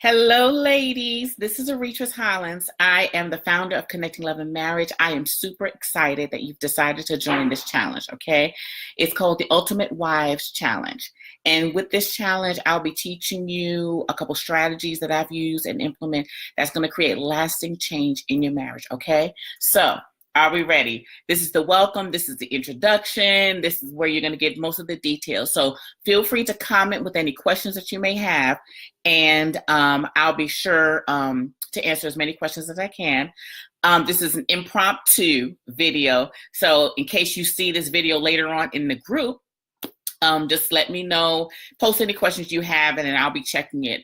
Hello, ladies. This is Arrettres Hollins. I am the founder of Connecting Love and Marriage. I am super excited that you've decided to join this challenge, okay? It's called the Ultimate Wives Challenge. And with this challenge, I'll be teaching you a couple strategies that I've used and implement that's going to create lasting change in your marriage, okay? So, are we ready? This is the welcome. This is the introduction. This is where you're going to get most of the details. So feel free to comment with any questions that you may have, and I'll be sure to answer as many questions as I can. This is an impromptu video. So in case you see this video later on in the group, just let me know, post any questions you have, and then I'll be checking it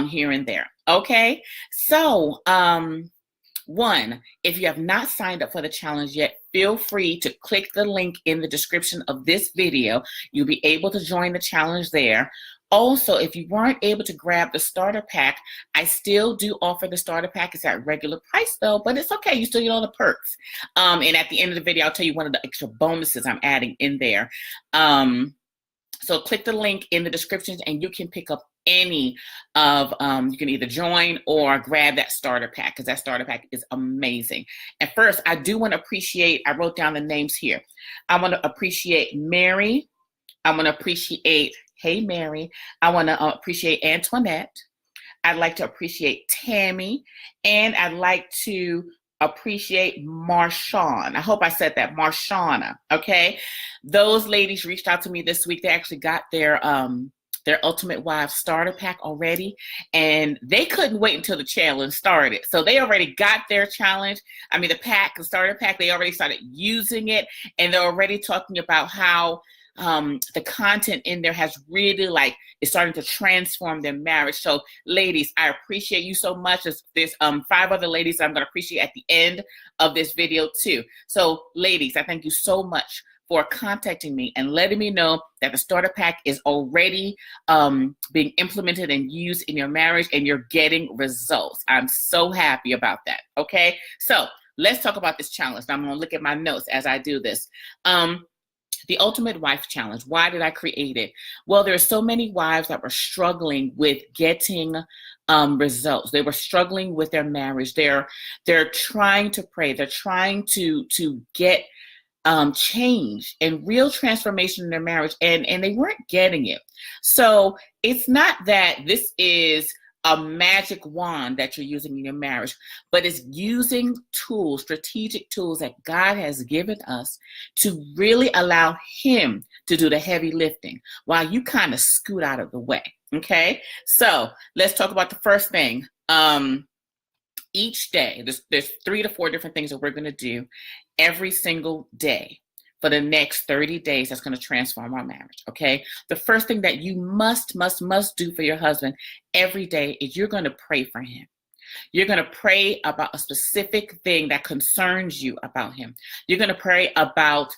here and there. Okay, so one, if you have not signed up for the challenge yet, feel free to click the link in the description of this video. You'll be able to join the challenge there. Also, if you weren't able to grab the starter pack, I still do offer the starter pack. It's at regular price though, but it's okay. You still get all the perks. And at the end of the video, I'll tell you one of the extra bonuses I'm adding in there. So click the link in the description and you can pick up any of, you can either join or grab that starter pack, because that starter pack is amazing. And first, I do want to appreciate, I wrote down the names here. I want to appreciate Mary. I want to appreciate, hey Mary. I want to appreciate Antoinette. I'd like to appreciate Tammy. And I'd like to appreciate Marshawn. I hope I said that, Marshana, okay? Those ladies reached out to me this week. They actually got their Ultimate Wives starter pack already, and they couldn't wait until the challenge started. So they already got their challenge. I mean, the starter pack, they already started using it, and they're already talking about how the content in there has really it's starting to transform their marriage. So ladies, I appreciate you so much. There's 5 other ladies I'm going to appreciate at the end of this video too. So ladies, I thank you so much for contacting me and letting me know that the starter pack is already being implemented and used in your marriage and you're getting results. I'm so happy about that. Okay, so let's talk about this challenge. Now I'm going to look at my notes as I do this. The Ultimate Wife Challenge. Why did I create it? Well, there are so many wives that were struggling with getting results. They were struggling with their marriage. They're trying to pray. They're trying to get change and real transformation in their marriage, and they weren't getting it. So it's not that this is a magic wand that you're using in your marriage, but it's using tools, strategic tools that God has given us to really allow Him to do the heavy lifting while you kind of scoot out of the way. Okay, so let's talk about the first thing. Each day, there's 3 to 4 different things that we're going to do every single day for the next 30 days that's going to transform our marriage, okay? The first thing that you must do for your husband every day is you're going to pray for him. You're going to pray about a specific thing that concerns you about him. You're going to pray about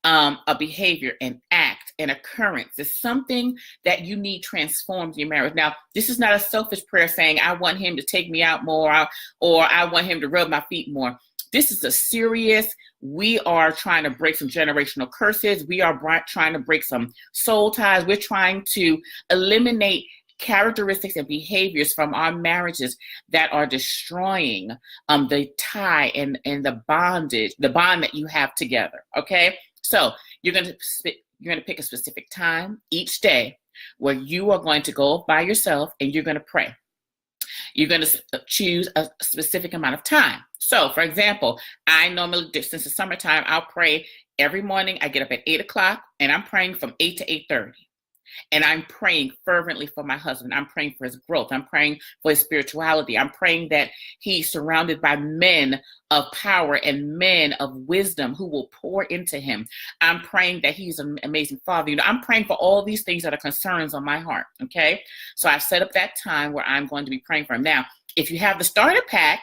a behavior, an act, an occurrence. It's something that you need transformed in your marriage. Now, this is not a selfish prayer saying, I want him to take me out more, or I want him to rub my feet more. This is a serious, we are trying to break some generational curses. We are trying to break some soul ties. We're trying to eliminate characteristics and behaviors from our marriages that are destroying the tie and the bond that you have together. Okay, so you're going to pick a specific time each day where you are going to go by yourself and you're going to pray. You're going to choose a specific amount of time. So, for example, I normally, since the summertime, I'll pray every morning. I get up at 8 o'clock and I'm praying from 8 to 8:30. And I'm praying fervently for my husband. I'm praying for his growth. I'm praying for his spirituality. I'm praying that he's surrounded by men of power and men of wisdom who will pour into him. I'm praying that he's an amazing father. I'm praying for all these things that are concerns on my heart. Okay. So I've set up that time where I'm going to be praying for him. Now, if you have the starter pack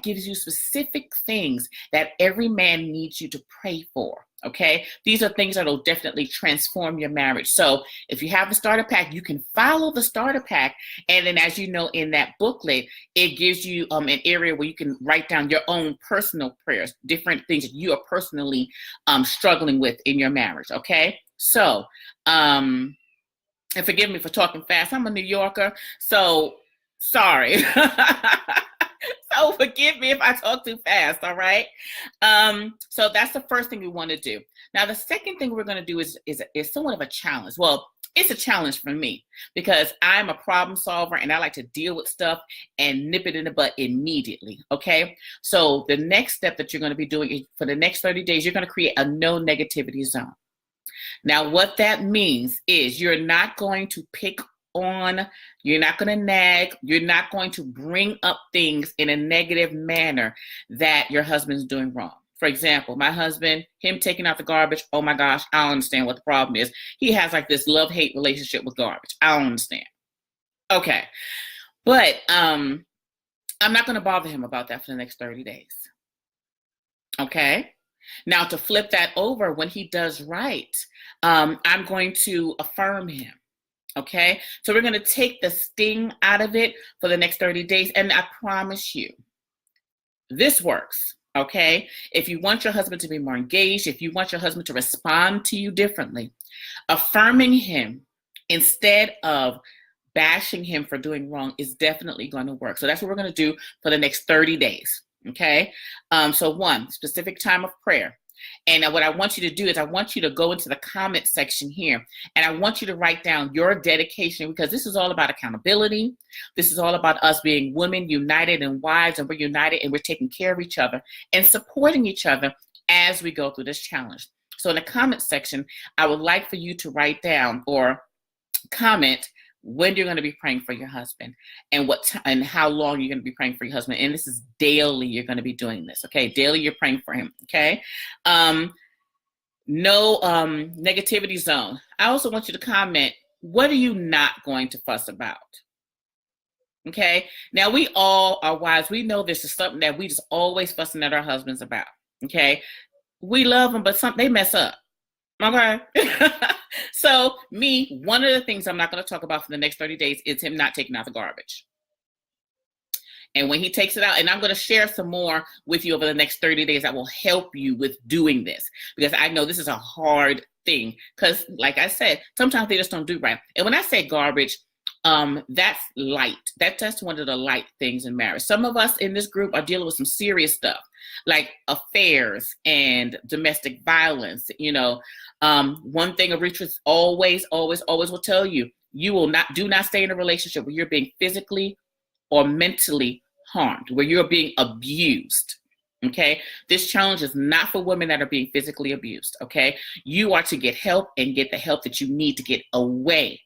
gives you specific things that every man needs you to pray for. Okay, these are things that will definitely transform your marriage. So if you have the starter pack, you can follow the starter pack. And then, as you know, in that booklet, it gives you an area where you can write down your own personal prayers, different things that you are personally struggling with in your marriage. Okay, so And forgive me for talking fast. I'm a New Yorker, so sorry. So forgive me if I talk too fast, all right? So that's the first thing we want to do. Now, the second thing we're going to do is somewhat of a challenge. Well, it's a challenge for me because I'm a problem solver and I like to deal with stuff and nip it in the butt immediately, okay? So the next step that you're going to be doing is for the next 30 days, you're going to create a no negativity zone. Now, what that means is you're not going to pick on, you're not going to nag, you're not going to bring up things in a negative manner that your husband's doing wrong. For example, my husband, him taking out the garbage, oh my gosh, I don't understand what the problem is. He has like this love-hate relationship with garbage. I don't understand. Okay. But I'm not going to bother him about that for the next 30 days. Okay. Now, to flip that over, when he does right, I'm going to affirm him. Okay, so we're going to take the sting out of it for the next 30 days. And I promise you, this works. Okay, if you want your husband to be more engaged, if you want your husband to respond to you differently, affirming him instead of bashing him for doing wrong is definitely going to work. So that's what we're going to do for the next 30 days. Okay, so one, specific time of prayer. And what I want you to do is I want you to go into the comment section here and I want you to write down your dedication, because this is all about accountability. This is all about us being women united and wives, and we're united and we're taking care of each other and supporting each other as we go through this challenge. So in the comment section, I would like for you to write down or comment when you're going to be praying for your husband and and how long you're going to be praying for your husband. And this is daily. You're going to be doing this. Okay. Daily. You're praying for him. Okay. No negativity zone. I also want you to comment, what are you not going to fuss about? Okay. Now we all are wives. We know this is something that we just always fussing at our husbands about. Okay. We love them, but they mess up. Okay. So one of the things I'm not going to talk about for the next 30 days is him not taking out the garbage. And when he takes it out, and I'm going to share some more with you over the next 30 days that will help you with doing this, because I know this is a hard thing, because like I said, sometimes they just don't do right. And when I say garbage, that's light. That's one of the light things in marriage. Some of us in this group are dealing with some serious stuff, like affairs and domestic violence. You know, one thing Arrettres always will tell you: do not stay in a relationship where you're being physically or mentally harmed, where you're being abused. Okay, this challenge is not for women that are being physically abused. Okay, you are to get help and get the help that you need to get away.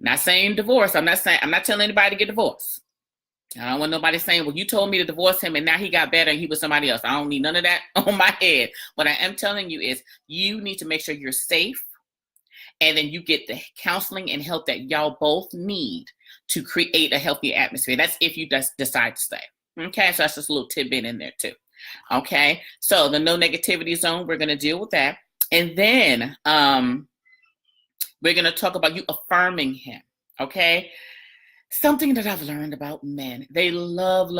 Not saying divorce. I'm not telling anybody to get divorced. I don't want nobody saying, well, you told me to divorce him and now he got better and he was somebody else. I don't need none of that on my head. What I am telling you is you need to make sure you're safe, and then you get the counseling and help that y'all both need to create a healthy atmosphere. That's if you just decide to stay. Okay, so that's just a little tidbit in there too. Okay, so the no negativity zone, we're going to deal with that. And then we're going to talk about you affirming him, okay? Something that I've learned about men. They love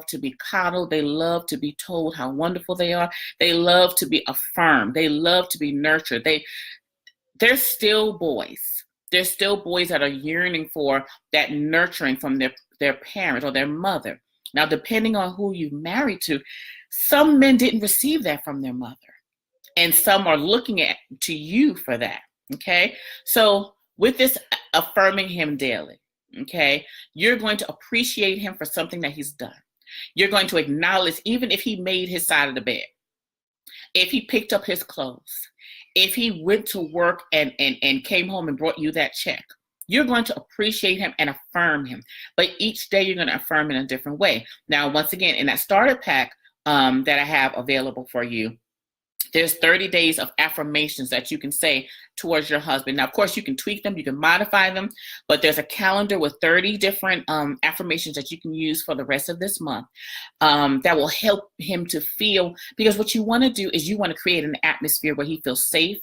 to be coddled. They love to be told how wonderful they are. They love to be affirmed. They love to be nurtured. They're still boys. They're still boys that are yearning for that nurturing from their parent or their mother. Now, depending on who you married to, some men didn't receive that from their mother. And some are looking to you for that. Okay, so with this affirming him daily, okay, you're going to appreciate him for something that he's done. You're going to acknowledge, even if he made his side of the bed, if he picked up his clothes, if he went to work and came home and brought you that check, you're going to appreciate him and affirm him. But each day you're going to affirm in a different way. Now, once again, in that starter pack that I have available for you, there's 30 days of affirmations that you can say towards your husband. Now, of course, you can tweak them, you can modify them, but there's a calendar with 30 different affirmations that you can use for the rest of this month that will help him to feel, because what you want to do is you want to create an atmosphere where he feels safe,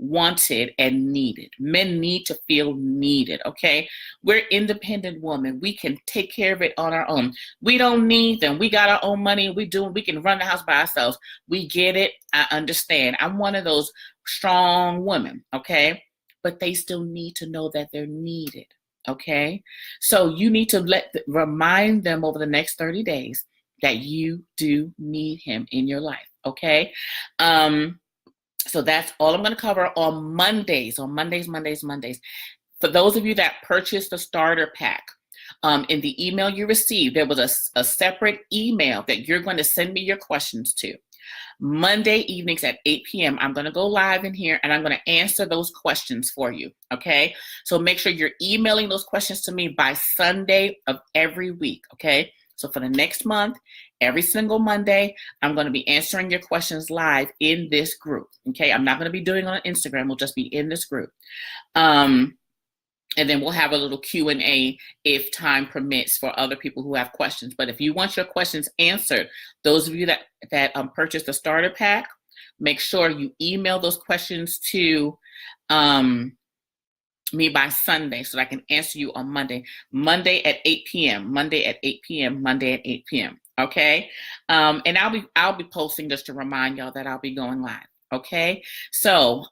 wanted, and needed. Men need to feel needed, okay? We're independent women. We can take care of it on our own. We don't need them. We got our own money. We can run the house by ourselves. We get it. I understand. I'm one of those strong women, okay? but they still need to know that they're needed. Okay, so you need to remind them over the next 30 days that you do need him in your life. Okay, so that's all I'm going to cover on Mondays. For those of you that purchased the starter pack, in the email you received, there was a separate email that you're going to send me your questions to. Monday evenings at 8 p.m. I'm going to go live in here and I'm going to answer those questions for you. Okay, so make sure you're emailing those questions to me by Sunday of every week. Okay, so for the next month, every single Monday, I'm going to be answering your questions live in this group. Okay, I'm not going to be doing it on Instagram. We'll just be in this group. And then we'll have a little Q&A if time permits for other people who have questions. But if you want your questions answered, those of you that purchased the starter pack, make sure you email those questions to me by Sunday so that I can answer you on Monday. Monday at 8 p.m. Monday at 8 p.m. Monday at 8 p.m. Okay, and I'll be posting just to remind y'all that I'll be going live. Okay, so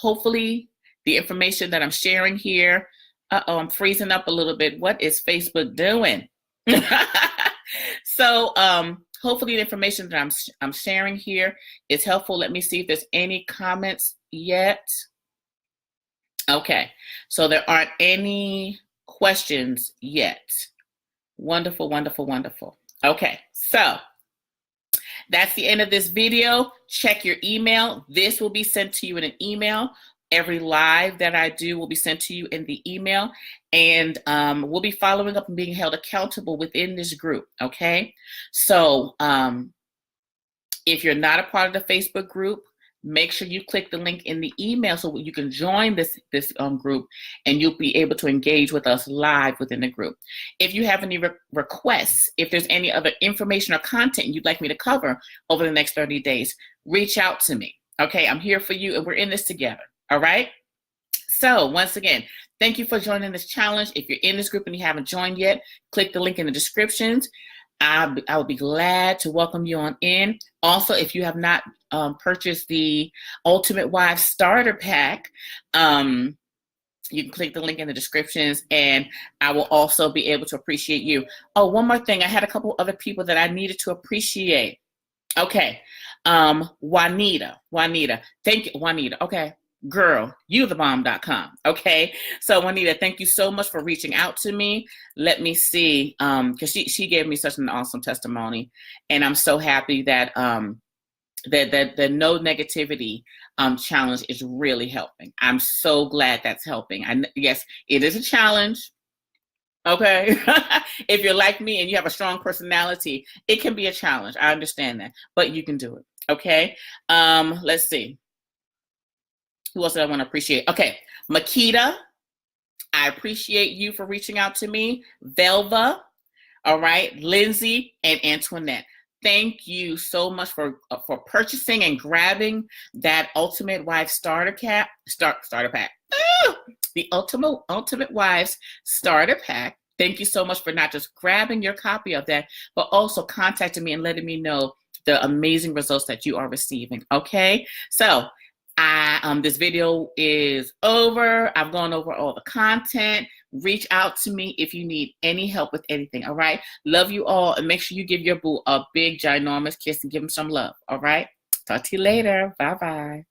hopefully the information that I'm sharing here, I'm freezing up a little bit. What is Facebook doing? So hopefully the information that I'm sharing here is helpful. Let me see if there's any comments yet. Okay, so there aren't any questions yet. Wonderful, wonderful, wonderful. Okay, so that's the end of this video. Check your email. This will be sent to you in an email. Every live that I do will be sent to you in the email, and we'll be following up and being held accountable within this group. Okay, so if you're not a part of the Facebook group, make sure you click the link in the email so you can join this group, and you'll be able to engage with us live within the group. If you have any requests, if there's any other information or content you'd like me to cover over the next 30 days, reach out to me. Okay, I'm here for you, and we're in this together. All right. So once again, thank you for joining this challenge. If you're in this group and you haven't joined yet, click the link in the descriptions. I will be glad to welcome you on in. Also, if you have not purchased the Ultimate Wives Starter Pack, you can click the link in the descriptions, and I will also be able to appreciate you. Oh, one more thing. I had a couple other people that I needed to appreciate. Okay. Juanita. Thank you, Juanita. Okay. Girl, youthebomb.com. Okay, so Juanita, thank you so much for reaching out to me. Let me see, because she gave me such an awesome testimony, and I'm so happy that that the no negativity challenge is really helping. I'm so glad that's helping. Yes, it is a challenge. Okay, if you're like me and you have a strong personality, it can be a challenge. I understand that, but you can do it. Okay, let's see. Who else do I want to appreciate? Okay, Makita, I appreciate you for reaching out to me. Velva, all right, Lindsay and Antoinette. Thank you so much for purchasing and grabbing that Ultimate Wives Starter Pack. The Ultimate Wives Starter Pack. Thank you so much for not just grabbing your copy of that, but also contacting me and letting me know the amazing results that you are receiving. Okay, so this video is over. I've gone over all the content. Reach out to me if you need any help with anything. All right. Love you all, and make sure you give your boo a big ginormous kiss and give him some love. All right. Talk to you later. Bye-bye.